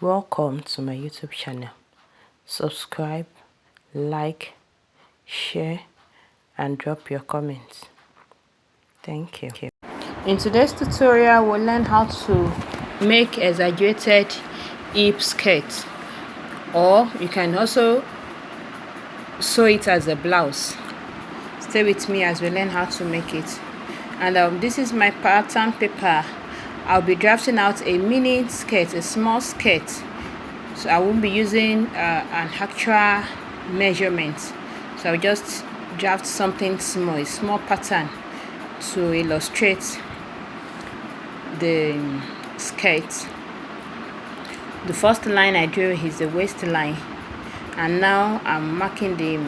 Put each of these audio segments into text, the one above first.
Welcome to my YouTube channel. Subscribe, like, share, and drop your comments. Thank you. In today's tutorial, we'll learn how to make exaggerated hip skirt, or you can also sew it as a blouse. Stay with me as we learn how to make it. And this is my pattern paper. I'll be drafting out a mini skirt, a small skirt. So I won't be using an actual measurement. So I'll just draft something small, a small pattern to illustrate the skirt. The first line I drew is the waistline, and now I'm marking the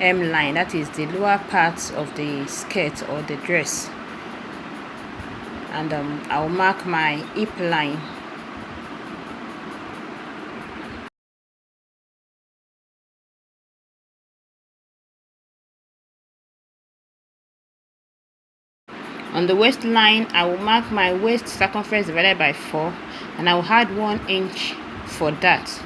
hem line, that is the lower part of the skirt or the dress, and I'll mark my hip line. On the waistline, I will mark my waist circumference divided by 4, and I will add 1 inch for that.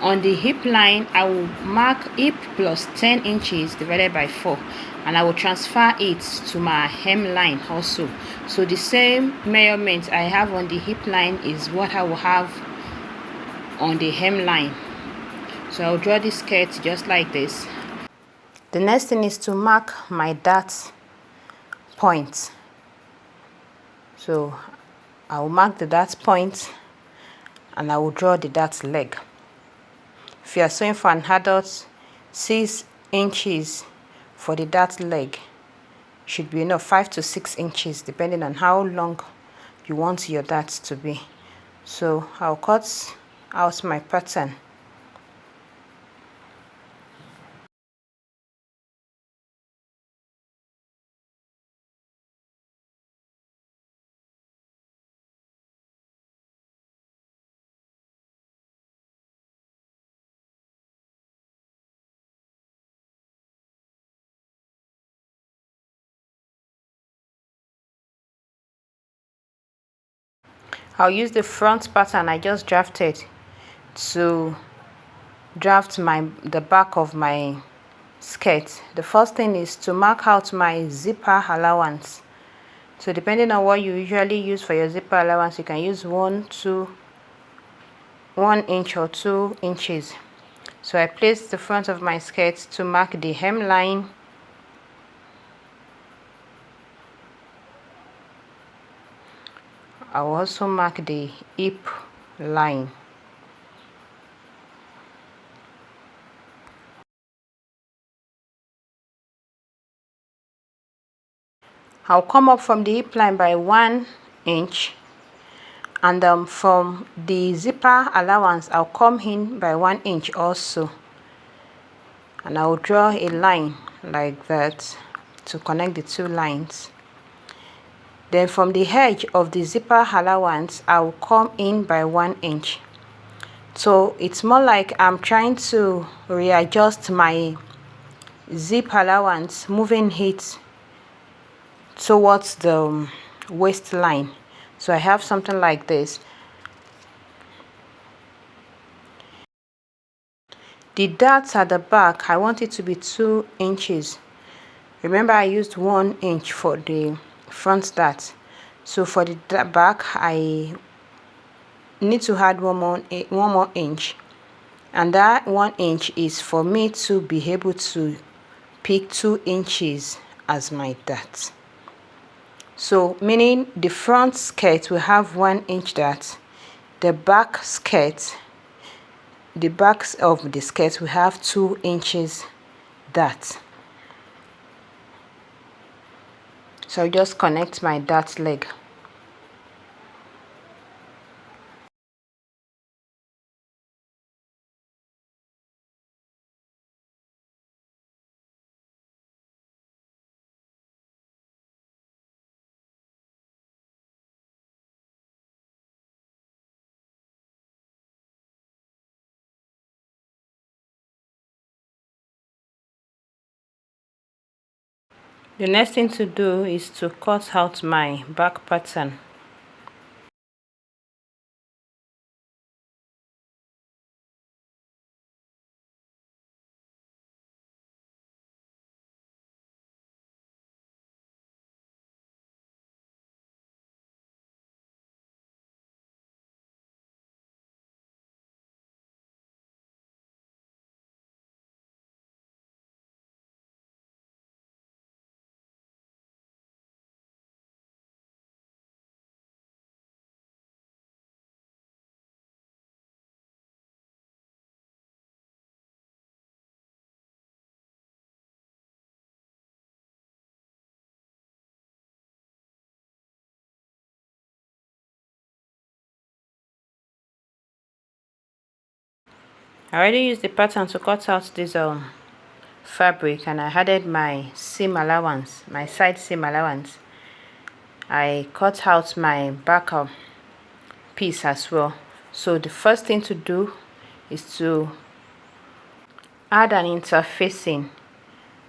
On the hip line, I will mark hip plus 10 inches divided by 4, and I will transfer it to my hem line also. So the same measurement I have on the hip line is what I will have on the hem line. So I'll draw the skirt just like this. The next thing is to mark my dart point. So I will mark the dart point, and I will draw the dart leg. If you are sewing for an adult, 6 inches for the dart leg should be enough, 5 to 6 inches depending on how long you want your dart to be. So I'll cut out my pattern. I'll use the front pattern I just drafted to draft the back of my skirt. The first thing is to mark out my zipper allowance. So depending on what you usually use for your zipper allowance, you can use 1 inch or 2 inches. So I placed the front of my skirt to mark the hem line, I will also mark the hip line. I'll come up from the hip line by 1 inch, and from the zipper allowance I'll come in by 1 inch also, and I'll draw a line like that to connect the two lines. Then from the edge of the zipper allowance I'll come in by 1 inch. So it's more like I'm trying to readjust my zip allowance, moving it towards the waistline. So I have something like this. The dart at the back, I want it to be 2 inches. Remember, I used 1 inch for the front dart. So for the back, I need to add one more inch. And that 1 inch is for me to be able to pick 2 inches as my dart. So meaning the front skirt will have 1 inch dart. The back skirt, the backs of the skirt will have 2 inches dart. So I'll just connect my dart leg. The next thing to do is to cut out my back pattern. I already used the pattern to cut out this fabric, and I added my seam allowance, my side seam allowance. I cut out my back piece as well. So the first thing to do is to add an interfacing.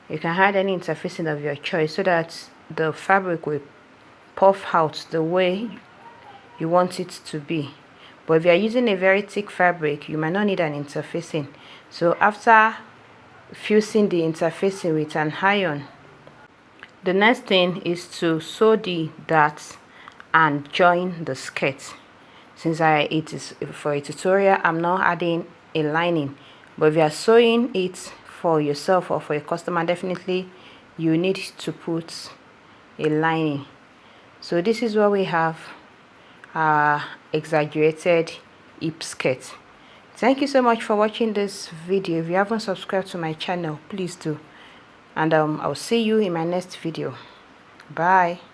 You can add any interfacing of your choice so that the fabric will puff out the way you want it to be. But if you are using a very thick fabric, you might not need an interfacing. So after fusing the interfacing with an iron, the next thing is to sew the darts and join the skirt. Since it is for a tutorial, I'm not adding a lining, but if you are sewing it for yourself or for a customer, definitely you need to put a lining. So this is what we have, our exaggerated hip skirt. Thank you so much for watching this video. If you haven't subscribed to my channel, please do, and I'll see you in my next video. Bye.